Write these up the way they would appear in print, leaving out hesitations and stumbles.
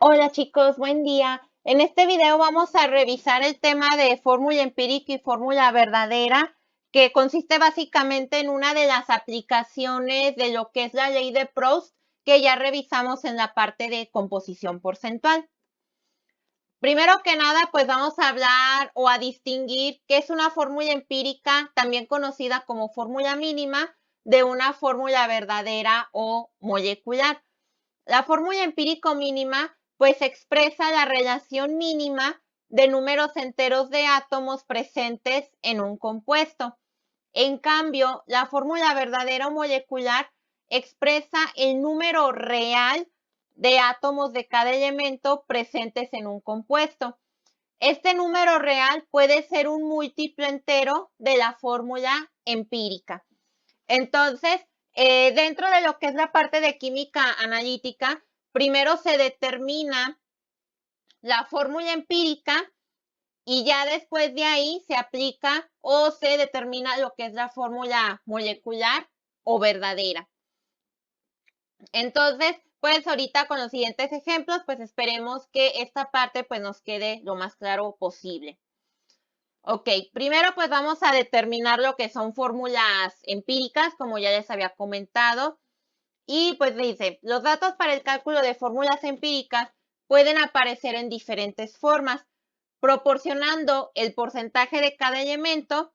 Hola chicos, buen día. En este video vamos a revisar el tema de fórmula empírica y fórmula verdadera, que consiste básicamente en una de las aplicaciones de lo que es la ley de Proust, que ya revisamos en la parte de composición porcentual. Primero que nada, pues vamos a hablar o a distinguir qué es una fórmula empírica, también conocida como fórmula mínima, de una fórmula verdadera o molecular. La fórmula empírico mínima pues expresa la relación mínima de números enteros de átomos presentes en un compuesto. En cambio, la fórmula verdadera o molecular expresa el número real de átomos de cada elemento presentes en un compuesto. Este número real puede ser un múltiplo entero de la fórmula empírica. Entonces, dentro de lo que es la parte de química analítica, primero se determina la fórmula empírica y ya después de ahí se aplica o se determina lo que es la fórmula molecular o verdadera. Entonces, pues ahorita con los siguientes ejemplos, pues esperemos que esta parte pues nos quede lo más claro posible. Ok, primero pues vamos a determinar lo que son fórmulas empíricas, como ya les había comentado. Y pues dice, los datos para el cálculo de fórmulas empíricas pueden aparecer en diferentes formas, proporcionando el porcentaje de cada elemento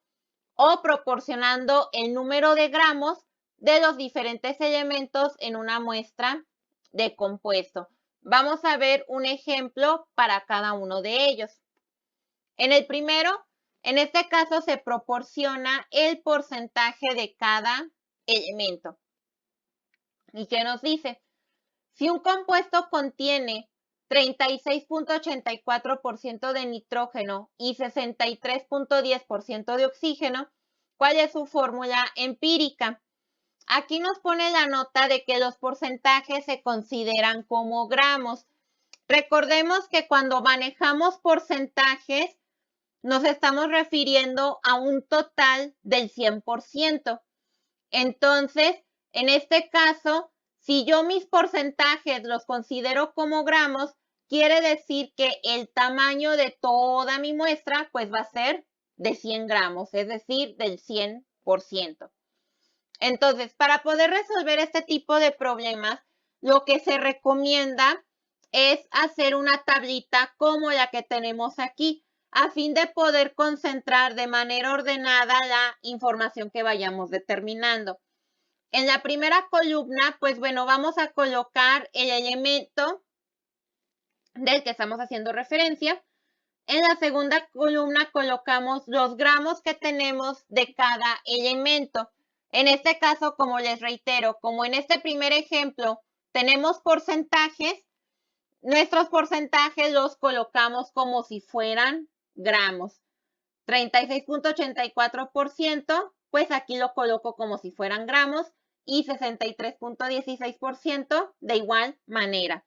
o proporcionando el número de gramos de los diferentes elementos en una muestra de compuesto. Vamos a ver un ejemplo para cada uno de ellos. En el primero, en este caso se proporciona el porcentaje de cada elemento. ¿Y qué nos dice? Si un compuesto contiene 36.84% de nitrógeno y 63.10% de oxígeno, ¿cuál es su fórmula empírica? Aquí nos pone la nota de que los porcentajes se consideran como gramos. Recordemos que cuando manejamos porcentajes, nos estamos refiriendo a un total del 100%. Entonces, en este caso, si yo mis porcentajes los considero como gramos, quiere decir que el tamaño de toda mi muestra pues va a ser de 100 gramos, es decir, del 100%. Entonces, para poder resolver este tipo de problemas, lo que se recomienda es hacer una tablita como la que tenemos aquí, a fin de poder concentrar de manera ordenada la información que vayamos determinando. En la primera columna, pues bueno, vamos a colocar el elemento del que estamos haciendo referencia. En la segunda columna colocamos los gramos que tenemos de cada elemento. En este caso, como les reitero, como en este primer ejemplo tenemos porcentajes, nuestros porcentajes los colocamos como si fueran gramos. 36.84%, pues aquí lo coloco como si fueran gramos y 63.16% de igual manera.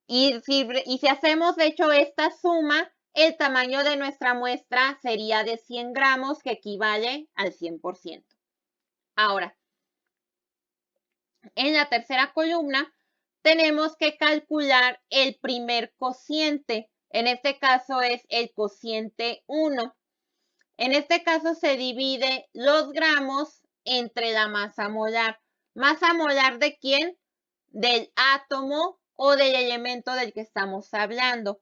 Y si hacemos, de hecho, esta suma, el tamaño de nuestra muestra sería de 100 gramos, que equivale al 100%. Ahora, en la tercera columna, tenemos que calcular el primer cociente. En este caso es el cociente 1. En este caso se divide los gramos entre la masa molar. ¿Masa molar de quién? Del átomo o del elemento del que estamos hablando.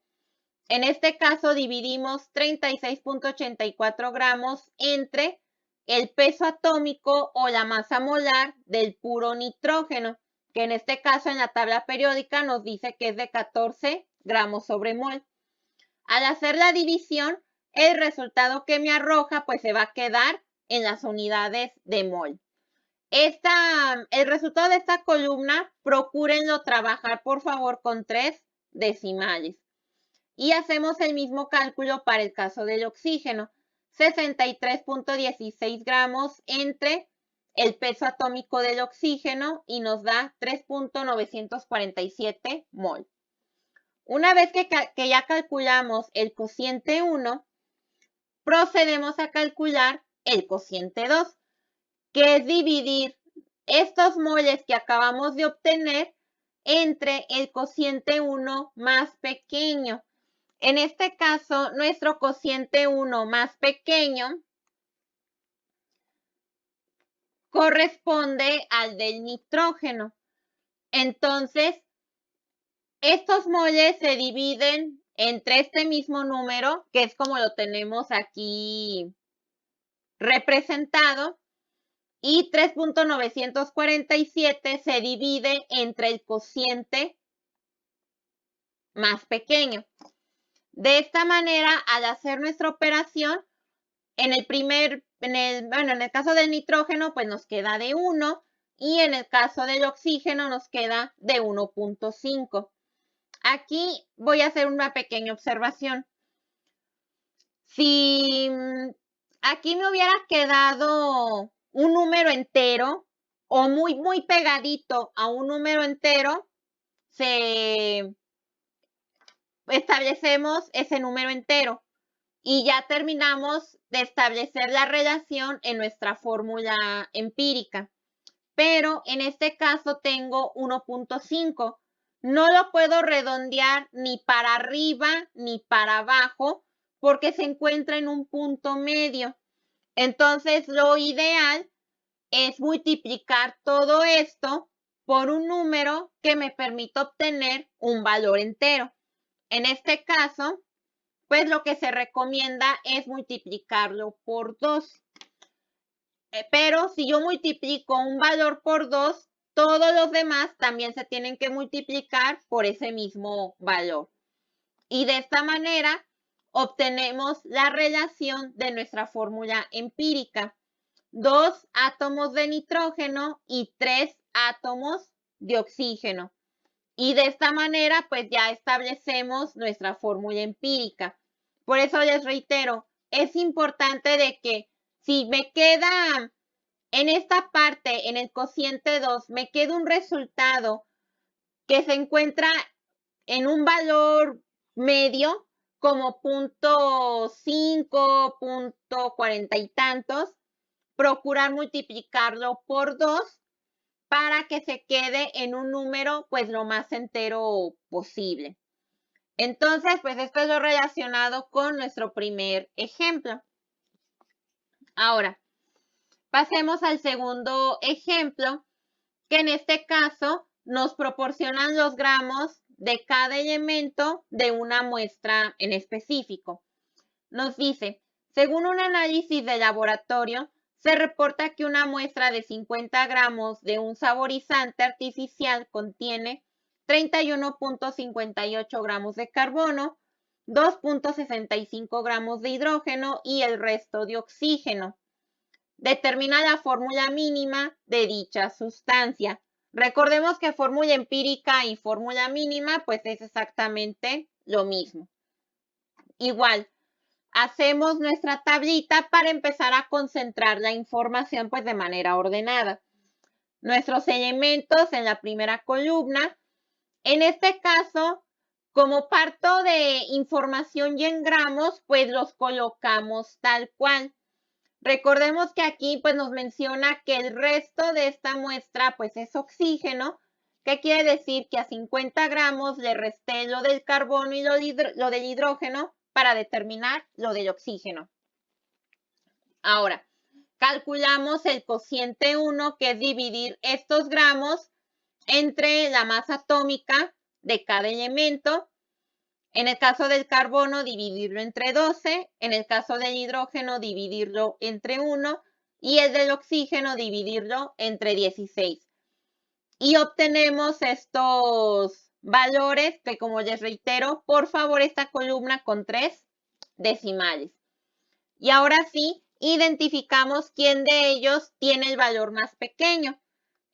En este caso dividimos 36.84 gramos entre el peso atómico o la masa molar del puro nitrógeno, que en este caso en la tabla periódica nos dice que es de 14 gramos sobre mol. Al hacer la división, el resultado que me arroja pues se va a quedar en las unidades de mol. El resultado de esta columna, procúrenlo trabajar por favor con 3 decimales. Y hacemos el mismo cálculo para el caso del oxígeno. 63.16 gramos entre el peso atómico del oxígeno y nos da 3.947 mol. Una vez que ya calculamos el cociente 1, procedemos a calcular el cociente 2, que es dividir estos moles que acabamos de obtener entre el cociente 1 más pequeño. En este caso, nuestro cociente 1 más pequeño corresponde al del nitrógeno. Entonces, estos moles se dividen entre este mismo número, que es como lo tenemos aquí representado, y 3.947 se divide entre el cociente más pequeño. De esta manera, al hacer nuestra operación, en el caso del nitrógeno, pues nos queda de 1, y en el caso del oxígeno nos queda de 1.5. Aquí voy a hacer una pequeña observación. Si aquí me hubiera quedado un número entero o muy pegadito a un número entero, establecemos ese número entero y ya terminamos de establecer la relación en nuestra fórmula empírica. Pero en este caso tengo 1.5. No lo puedo redondear ni para arriba ni para abajo porque se encuentra en un punto medio. Entonces, lo ideal es multiplicar todo esto por un número que me permita obtener un valor entero. En este caso, pues lo que se recomienda es multiplicarlo por 2. Pero si yo multiplico un valor por 2, todos los demás también se tienen que multiplicar por ese mismo valor. Y de esta manera obtenemos la relación de nuestra fórmula empírica. 2 átomos de nitrógeno y 3 átomos de oxígeno. Y de esta manera, pues ya establecemos nuestra fórmula empírica. Por eso les reitero, es importante de que si me queda en esta parte, en el cociente 2, me queda un resultado que se encuentra en un valor medio, como 0.5, 0.40 y tantos, procurar multiplicarlo por 2 para que se quede en un número pues lo más entero posible. Entonces, pues esto es lo relacionado con nuestro primer ejemplo. Ahora, pasemos al segundo ejemplo, que en este caso nos proporcionan los gramos de cada elemento de una muestra en específico. Nos dice, según un análisis de laboratorio, se reporta que una muestra de 50 gramos de un saborizante artificial contiene 31.58 gramos de carbono, 2.65 gramos de hidrógeno y el resto de oxígeno. Determina la fórmula mínima de dicha sustancia. Recordemos que fórmula empírica y fórmula mínima pues es exactamente lo mismo. Igual, hacemos nuestra tablita para empezar a concentrar la información pues de manera ordenada. Nuestros elementos en la primera columna. En este caso, como parto de información y en gramos, pues los colocamos tal cual. Recordemos que aquí pues nos menciona que el resto de esta muestra pues es oxígeno, que quiere decir que a 50 gramos le resté lo del carbono y lo del hidrógeno para determinar lo del oxígeno. Ahora, calculamos el cociente 1, que es dividir estos gramos entre la masa atómica de cada elemento. En el caso del carbono, dividirlo entre 12, en el caso del hidrógeno, dividirlo entre 1 y el del oxígeno, dividirlo entre 16. Y obtenemos estos valores que, como les reitero, por favor, esta columna con 3 decimales. Y ahora sí, identificamos quién de ellos tiene el valor más pequeño.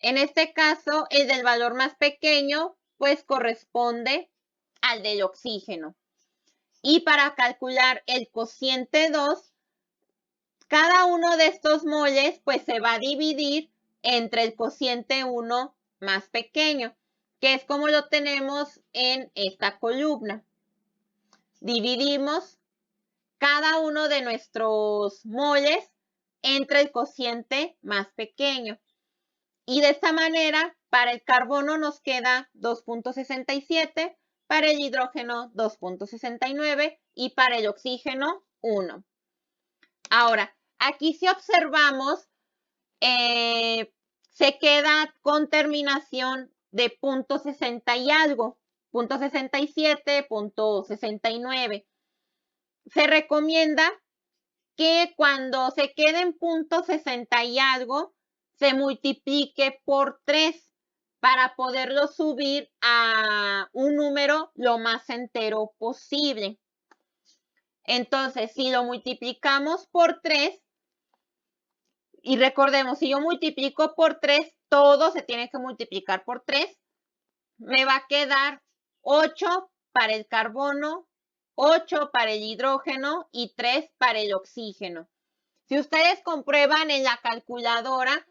En este caso, el del valor más pequeño, pues corresponde al del oxígeno. Y para calcular el cociente 2, cada uno de estos moles pues se va a dividir entre el cociente 1 más pequeño, que es como lo tenemos en esta columna. Dividimos cada uno de nuestros moles entre el cociente más pequeño. Y de esta manera, para el carbono nos queda 2.67, para el hidrógeno 2.69 y para el oxígeno 1. Ahora, aquí si observamos, se queda con terminación de .60 y algo, .67, .69. Se recomienda que cuando se quede en .60 y algo, se multiplique por 3 para poderlo subir a un número lo más entero posible. Entonces, si lo multiplicamos por 3, y recordemos, si yo multiplico por 3, todo se tiene que multiplicar por 3, me va a quedar 8 para el carbono, 8 para el hidrógeno y 3 para el oxígeno. Si ustedes comprueban en la calculadora,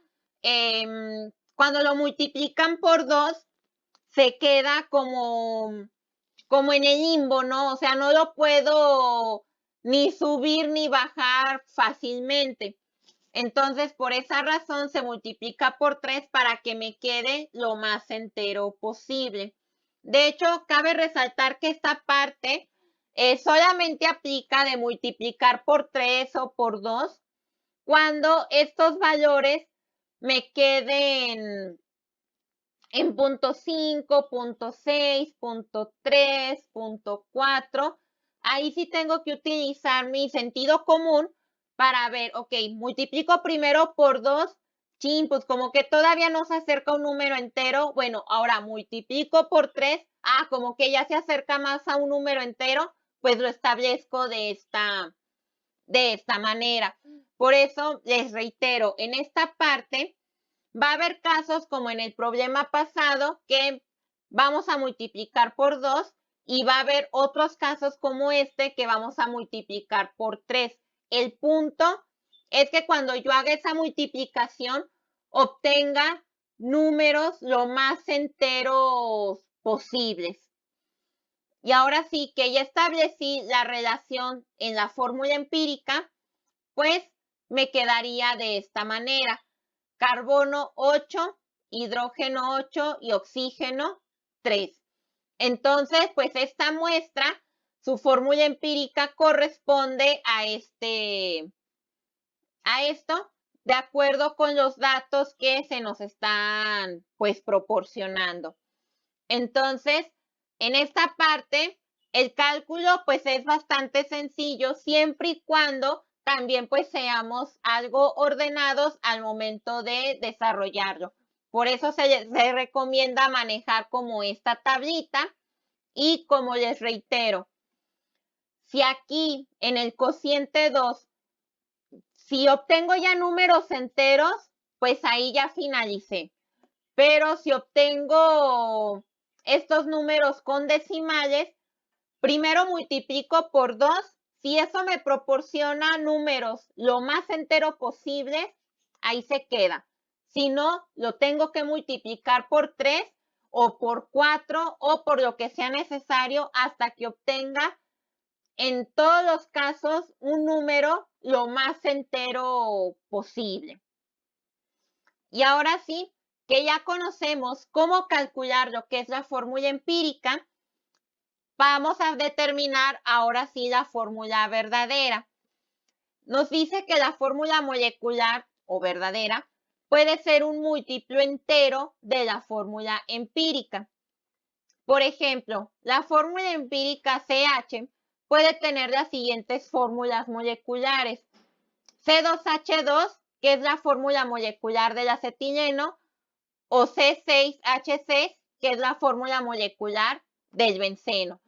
cuando lo multiplican por 2, se queda como en el limbo, ¿no? O sea, no lo puedo ni subir ni bajar fácilmente. Entonces, por esa razón se multiplica por 3 para que me quede lo más entero posible. De hecho, cabe resaltar que esta parte solamente aplica de multiplicar por 3 o por 2 cuando estos valores me queden en .5, .6, .3, .4. Ahí sí tengo que utilizar mi sentido común para ver, ok, multiplico primero por 2, chin, pues como que todavía no se acerca un número entero. Bueno, ahora multiplico por 3, como que ya se acerca más a un número entero, pues lo establezco de esta manera. Por eso les reitero, en esta parte va a haber casos como en el problema pasado que vamos a multiplicar por 2 y va a haber otros casos como este que vamos a multiplicar por 3. El punto es que cuando yo haga esa multiplicación obtenga números lo más enteros posibles. Y ahora sí que ya establecí la relación en la fórmula empírica, pues me quedaría de esta manera. Carbono 8, hidrógeno 8 y oxígeno 3. Entonces, pues esta muestra, su fórmula empírica corresponde a esto, de acuerdo con los datos que se nos están pues proporcionando. Entonces, en esta parte, el cálculo pues es bastante sencillo siempre y cuando también pues seamos algo ordenados al momento de desarrollarlo. Por eso se recomienda manejar como esta tablita y como les reitero, si aquí en el cociente 2, si obtengo ya números enteros, pues ahí ya finalicé. Pero si obtengo estos números con decimales, primero multiplico por 2. Si eso me proporciona números lo más entero posible, ahí se queda. Si no, lo tengo que multiplicar por 3 o por 4 o por lo que sea necesario hasta que obtenga en todos los casos un número lo más entero posible. Y ahora sí, que ya conocemos cómo calcular lo que es la fórmula empírica, vamos a determinar ahora sí la fórmula verdadera. Nos dice que la fórmula molecular o verdadera puede ser un múltiplo entero de la fórmula empírica. Por ejemplo, la fórmula empírica CH puede tener las siguientes fórmulas moleculares. C2H2, que es la fórmula molecular del acetileno, o C6H6, que es la fórmula molecular del benceno.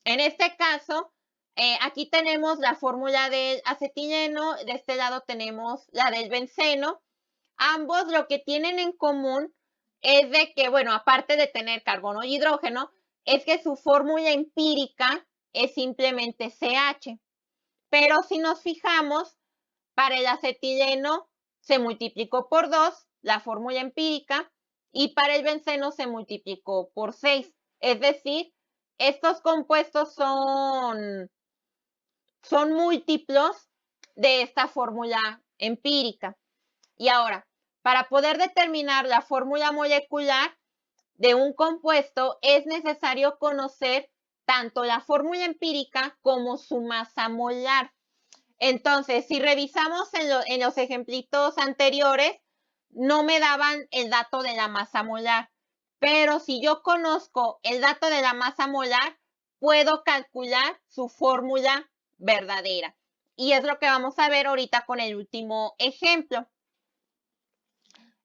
En este caso, aquí tenemos la fórmula del acetileno, de este lado tenemos la del benceno. Ambos lo que tienen en común es de que, bueno, aparte de tener carbono y hidrógeno, es que su fórmula empírica es simplemente CH. Pero si nos fijamos, para el acetileno se multiplicó por 2, la fórmula empírica, y para el benceno se multiplicó por 6. Es decir, estos compuestos son múltiplos de esta fórmula empírica. Y ahora, Para poder determinar la fórmula molecular de un compuesto es necesario conocer tanto la fórmula empírica como su masa molar. Entonces, si revisamos en los ejemplitos anteriores, no me daban el dato de la masa molar. Pero si yo conozco el dato de la masa molar, puedo calcular su fórmula verdadera. Y es lo que vamos a ver ahorita con el último ejemplo.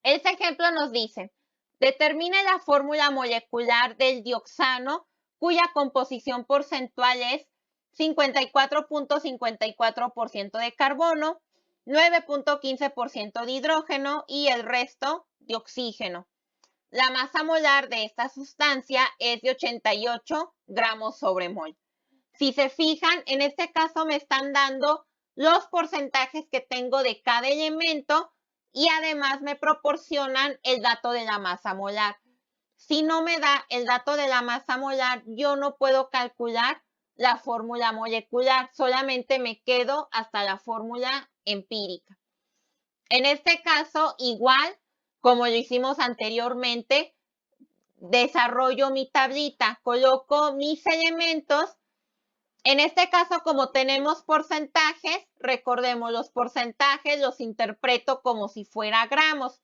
Este ejemplo nos dice, determine la fórmula molecular del dioxano cuya composición porcentual es 54.54% de carbono, 9.15% de hidrógeno y el resto de oxígeno. La masa molar de esta sustancia es de 88 gramos sobre mol. Si se fijan, en este caso me están dando los porcentajes que tengo de cada elemento y además me proporcionan el dato de la masa molar. Si no me da el dato de la masa molar, yo no puedo calcular la fórmula molecular, solamente me quedo hasta la fórmula empírica. En este caso, igual como lo hicimos anteriormente, desarrollo mi tablita, coloco mis elementos. En este caso, como tenemos porcentajes, recordemos, los porcentajes los interpreto como si fuera gramos.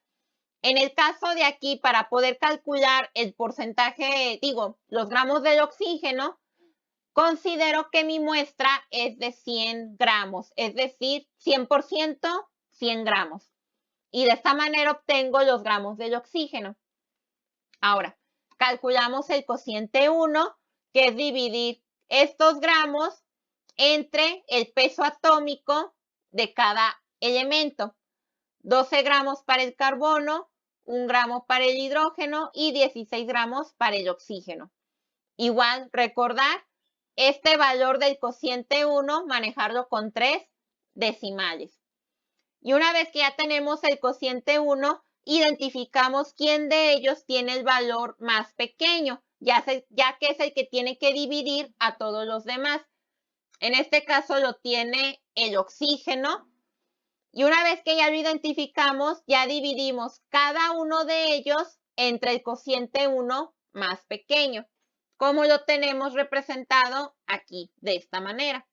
En el caso de aquí, para poder calcular el porcentaje, los gramos del oxígeno, considero que mi muestra es de 100 gramos, es decir, 100%, 100 gramos. Y de esta manera obtengo los gramos del oxígeno. Ahora, calculamos el cociente 1, que es dividir estos gramos entre el peso atómico de cada elemento. 12 gramos para el carbono, 1 gramo para el hidrógeno y 16 gramos para el oxígeno. Igual, recordar este valor del cociente 1, manejarlo con 3 decimales. Y una vez que ya tenemos el cociente 1, identificamos quién de ellos tiene el valor más pequeño, ya que es el que tiene que dividir a todos los demás. En este caso lo tiene el oxígeno. Y una vez que ya lo identificamos, ya dividimos cada uno de ellos entre el cociente 1 más pequeño, como lo tenemos representado aquí, de esta manera.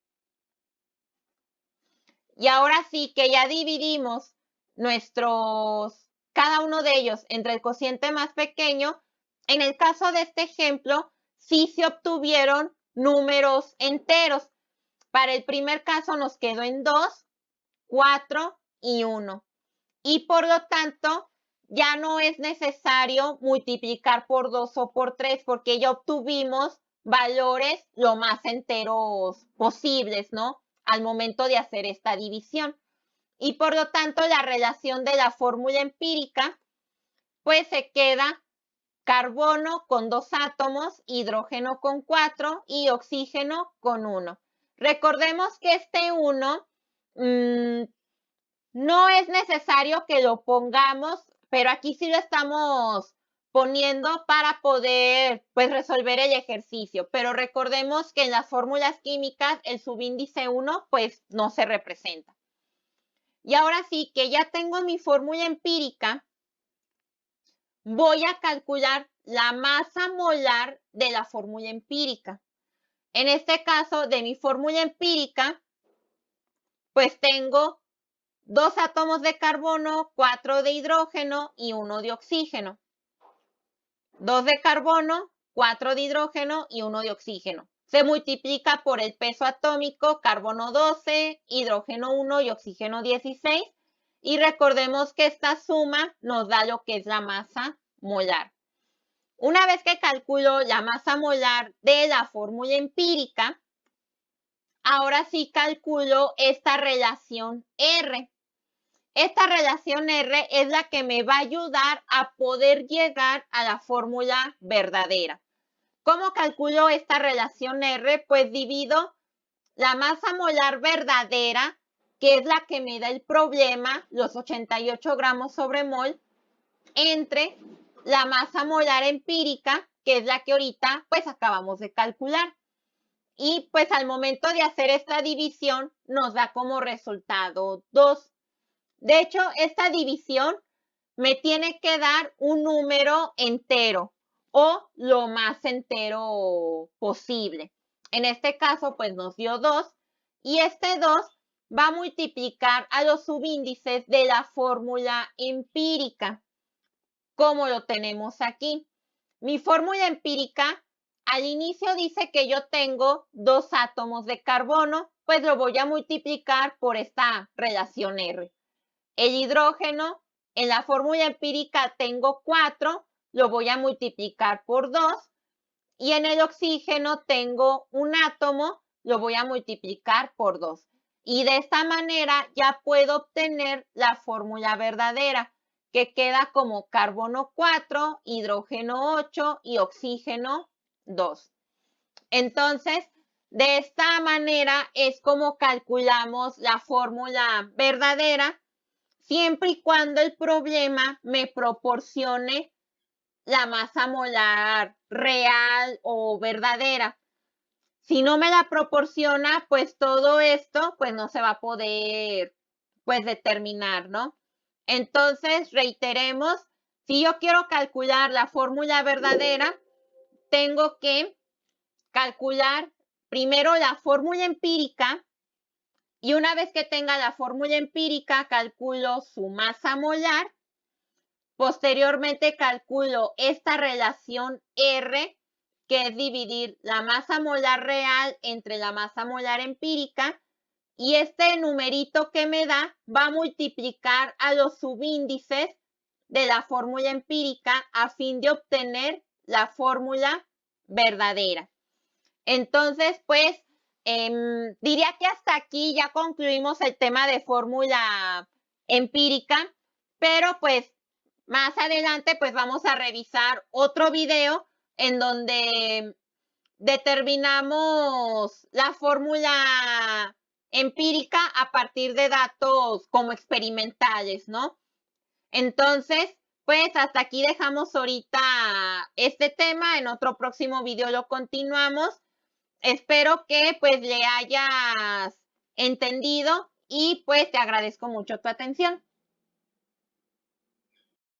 Y ahora sí que ya dividimos cada uno de ellos entre el cociente más pequeño, en el caso de este ejemplo, sí se obtuvieron números enteros. Para el primer caso nos quedó en 2, 4 y 1. Y por lo tanto, ya no es necesario multiplicar por 2 o por 3 porque ya obtuvimos valores lo más enteros posibles, ¿no? Al momento de hacer esta división. Y por lo tanto, la relación de la fórmula empírica, pues se queda carbono con 2 átomos, hidrógeno con 4 y oxígeno con 1. Recordemos que este 1 no es necesario que lo pongamos, pero aquí sí lo estamos poniendo para poder resolver el ejercicio. Pero recordemos que en las fórmulas químicas el subíndice 1 pues no se representa. Y ahora sí que ya tengo mi fórmula empírica, voy a calcular la masa molar de la fórmula empírica. En este caso, de mi fórmula empírica, pues tengo 2 átomos de carbono, 4 de hidrógeno y 1 de oxígeno. 2 de carbono, 4 de hidrógeno y 1 de oxígeno. Se multiplica por el peso atómico, carbono 12, hidrógeno 1 y oxígeno 16. Y recordemos que esta suma nos da lo que es la masa molar. Una vez que calculo la masa molar de la fórmula empírica, ahora sí calculo esta relación R. Esta relación R es la que me va a ayudar a poder llegar a la fórmula verdadera. ¿Cómo calculo esta relación R? Pues divido la masa molar verdadera, que es la que me da el problema, los 88 gramos sobre mol, entre la masa molar empírica, que es la que ahorita pues acabamos de calcular. Y pues al momento de hacer esta división nos da como resultado 2. De hecho, esta división me tiene que dar un número entero o lo más entero posible. En este caso, pues nos dio 2 y este 2 va a multiplicar a los subíndices de la fórmula empírica, como lo tenemos aquí. Mi fórmula empírica al inicio dice que yo tengo 2 átomos de carbono, pues lo voy a multiplicar por esta relación R. El hidrógeno, en la fórmula empírica tengo 4, lo voy a multiplicar por 2. Y en el oxígeno tengo un átomo, lo voy a multiplicar por 2. Y de esta manera ya puedo obtener la fórmula verdadera, que queda como carbono 4, hidrógeno 8 y oxígeno 2. Entonces, de esta manera es como calculamos la fórmula verdadera, siempre y cuando el problema me proporcione la masa molar real o verdadera. Si no me la proporciona, pues todo esto pues no se va a poder pues determinar, ¿no? Entonces, reiteremos, si yo quiero calcular la fórmula verdadera, tengo que calcular primero la fórmula empírica y una vez que tenga la fórmula empírica, calculo su masa molar. Posteriormente calculo esta relación R, que es dividir la masa molar real entre la masa molar empírica, y este numerito que me da va a multiplicar a los subíndices de la fórmula empírica a fin de obtener la fórmula verdadera. Entonces, pues, diría que hasta aquí ya concluimos el tema de fórmula empírica, pero pues más adelante pues vamos a revisar otro video en donde determinamos la fórmula empírica a partir de datos como experimentales, ¿no? Entonces, pues hasta aquí dejamos ahorita este tema, en otro próximo video lo continuamos. Espero que pues le hayas entendido y pues te agradezco mucho tu atención.